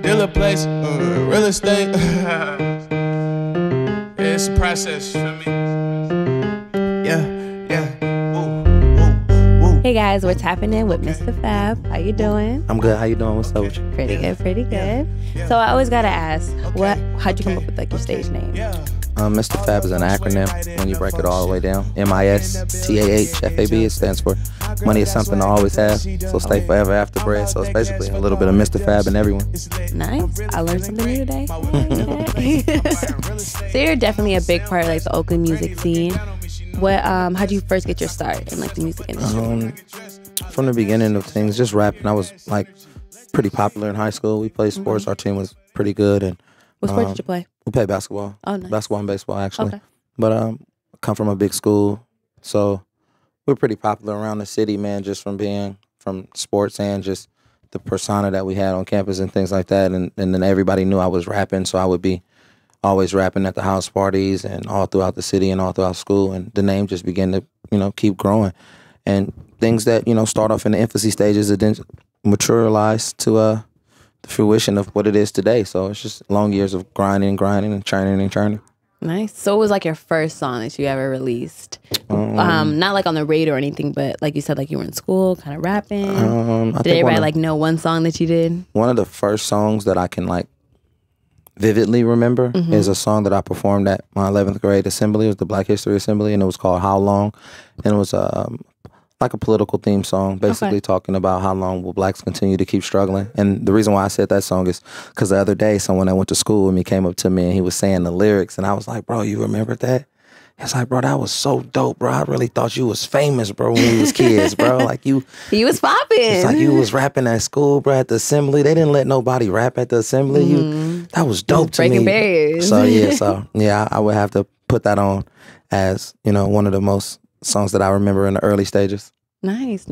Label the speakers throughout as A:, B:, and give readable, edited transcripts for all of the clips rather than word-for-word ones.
A: dealer place, real estate. Yeah, it's a process, feel me? Yeah.
B: Hey guys, we're tapping in with Mistah Fab. How you doing?
C: I'm good. How you doing? What's up with you?
B: Pretty good. So I always gotta ask, how'd you come up with like your stage name?
C: Mistah Fab is an acronym. When you break it all the way down, MISTAH F.A.B. It stands for money is something I always have, so stay forever after bread. So it's basically a little bit of Mistah Fab in everyone.
B: Nice. I learned something new today. So you're definitely a big part of like the Oakland music scene. How'd you first get your start in like the music industry?
C: From the beginning of things, just rapping. I was like pretty popular in high school. We played sports. Our team was pretty good. And
B: what sport did you play?
C: We played basketball.
B: Oh, nice.
C: Basketball and baseball, actually.
B: Okay.
C: But I come from a big school, so we're pretty popular around the city, man, just from being from sports and just the persona that we had on campus and things like that. And then everybody knew I was rapping, so I would be always rapping at the house parties and all throughout the city and all throughout school. And the name just began to, keep growing. And things that, start off in the infancy stages, it then materialize to the fruition of what it is today. So it's just long years of grinding and churning.
B: Nice. So it was like your first song that you ever released? Not like on the radio or anything, but like you said, like you were in school kind of rapping. Did everybody like know one song that you did?
C: One of the first songs that I can like vividly remember is a song that I performed at my 11th grade assembly. It was the Black History Assembly, and it was called How Long? And it was like a political theme song, basically talking about how long will blacks continue to keep struggling. And the reason why I said that song is because the other day, someone that went to school with me came up to me and he was saying the lyrics, and I was like, bro, you remember that? It's like, bro, that was so dope, bro. I really thought you was famous, bro, when we was kids, bro. Like you
B: was popping. It's
C: like you was rapping at school, bro, at the assembly. They didn't let nobody rap at the assembly. That was dope to me.
B: Breaking barriers.
C: So I would have to put that on as, one of the most songs that I remember in the early stages.
B: Nice.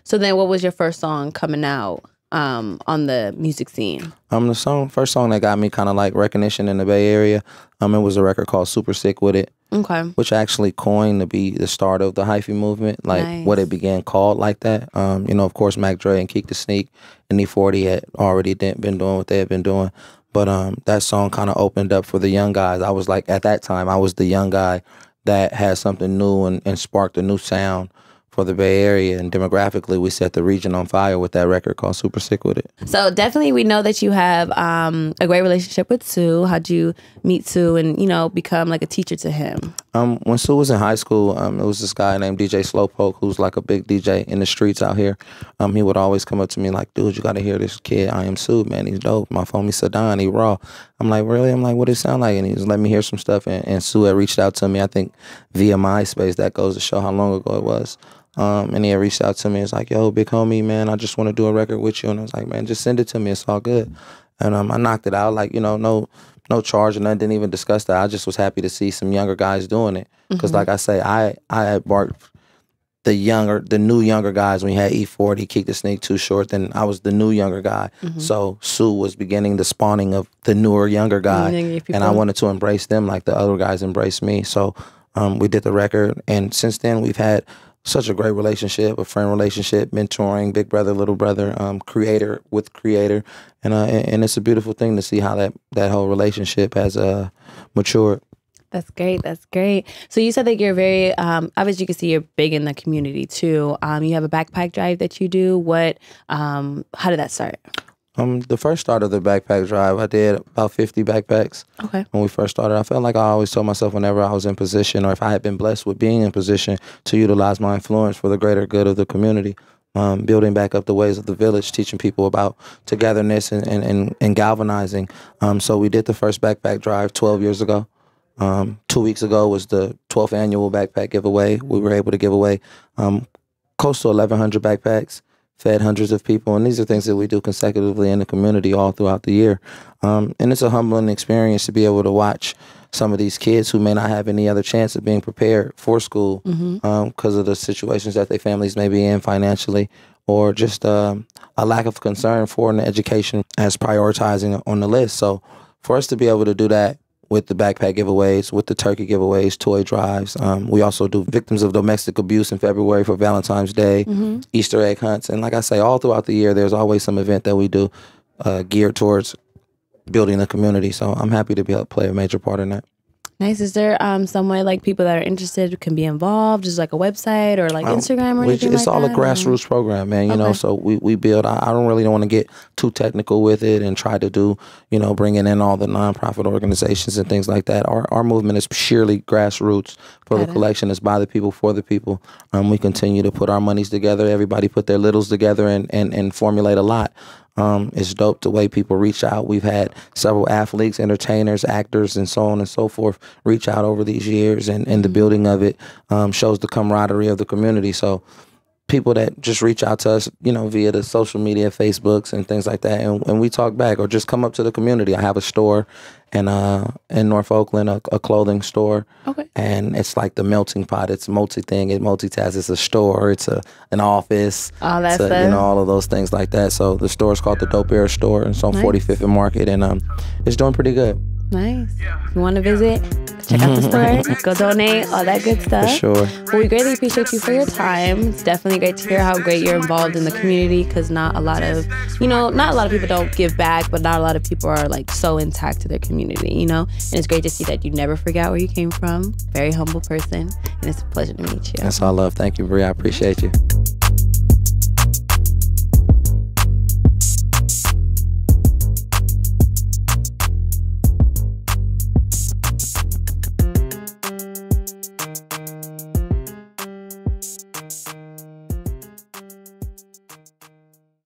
B: So then what was your first song coming out on the music scene?
C: The first song that got me kind of like recognition in the Bay Area, it was a record called Super Sick With It.
B: Okay.
C: Which actually coined to be the start of the hyphy movement, like what it began called like that. Of course, Mac Dre and Keek the Sneak and E40 had already been doing what they had been doing. But that song kind of opened up for the young guys. I was like, at that time, I was the young guy that had something new and sparked a new sound for the Bay Area, and demographically we set the region on fire with that record called Super Sick With It. So
B: definitely we know that you have a great relationship with Sue. How'd you meet Sue and become like a teacher to him?
C: When Sue was in high school, it was this guy named DJ Slowpoke, who's like a big DJ in the streets out here. He would always come up to me like, dude, you gotta hear this kid, Iamsu, man, he's dope. My phone, he's Sadan, he raw. I'm like, really? I'm like, what does it sound like? And he was letting me hear some stuff, and Sue had reached out to me, I think via MySpace. That goes to show how long ago it was. And he had reached out to me. It's like, yo, big homie, man, I just want to do a record with you. And I was like, man, just send it to me. It's all good. And I knocked it out, like, no charge, and I didn't even discuss that. I just was happy to see some younger guys doing it. Because like I say, I had barked the new younger guys when you had E40, Keek the Sneak, Too Short, then I was the new younger guy. So Sue was beginning the spawning of the newer younger guy. And I wanted to embrace them like the other guys embraced me. So we did the record. And since then, we've had such a great relationship, a friend relationship, mentoring, big brother, little brother, creator with creator. And it's a beautiful thing to see how that whole relationship has matured.
B: That's great. So you said that you're very, obviously you can see you're big in the community too. You have a backpack drive that you do. How did that start?
C: The first start of the backpack drive, I did about 50 backpacks.
B: Okay.
C: When we first started, I felt like I always told myself whenever I was in position, or if I had been blessed with being in position, to utilize my influence for the greater good of the community. Building back up the ways of the village, teaching people about togetherness and galvanizing. So we did the first backpack drive 12 years ago. 2 weeks ago was the 12th annual backpack giveaway. We were able to give away close to 1,100 backpacks, fed hundreds of people, and these are things that we do consecutively in the community all throughout the year. And it's a humbling experience to be able to watch some of these kids who may not have any other chance of being prepared for school because of the situations that their families may be in financially, or just a lack of concern for an education as prioritizing on the list. So for us to be able to do that with the backpack giveaways, with the turkey giveaways, toy drives. We also do victims of domestic abuse in February for Valentine's Day, Easter egg hunts. And like I say, all throughout the year, there's always some event that we do geared towards building a community. So I'm happy to be able to play a major part in that.
B: Nice. Is there some way like people that are interested can be involved? Just like a website or like Instagram or anything like that?
C: It's all a grassroots program, man. You know, so we build. I don't really want to get too technical with it and try to do, you know, bringing in all the nonprofit organizations and things like that. Our movement is sheerly grassroots. For the collection is by the people, for the people. We continue to put our monies together. Everybody put their littles together and formulate a lot. It's dope the way people reach out. We've had several athletes, entertainers, actors, and so on and so forth reach out over these years, and the building of it shows the camaraderie of the community. So people that just reach out to us, you know, via the social media, Facebooks and things like that, and we talk back, or just come up to the community. I have a store in North Oakland, a clothing store, and it's like the melting pot. It's multi-thing, it multitasks. It's a store, it's an office,
B: all that stuff.
C: You know, all of those things like that. So the store is called the Dope Air Store, and it's on 45th and Market, and it's doing pretty good.
B: Nice. If you want to visit, check out the store, go donate, all that good stuff.
C: For sure.
B: Well, we greatly appreciate you for your time. It's definitely great to hear how great you're involved in the community, because not a lot of people don't give back, but not a lot of people are like so intact to their community, you know? And it's great to see that you never forgot where you came from. Very humble person, and it's a pleasure to meet you.
C: That's all love. Thank you, Bri. I appreciate you.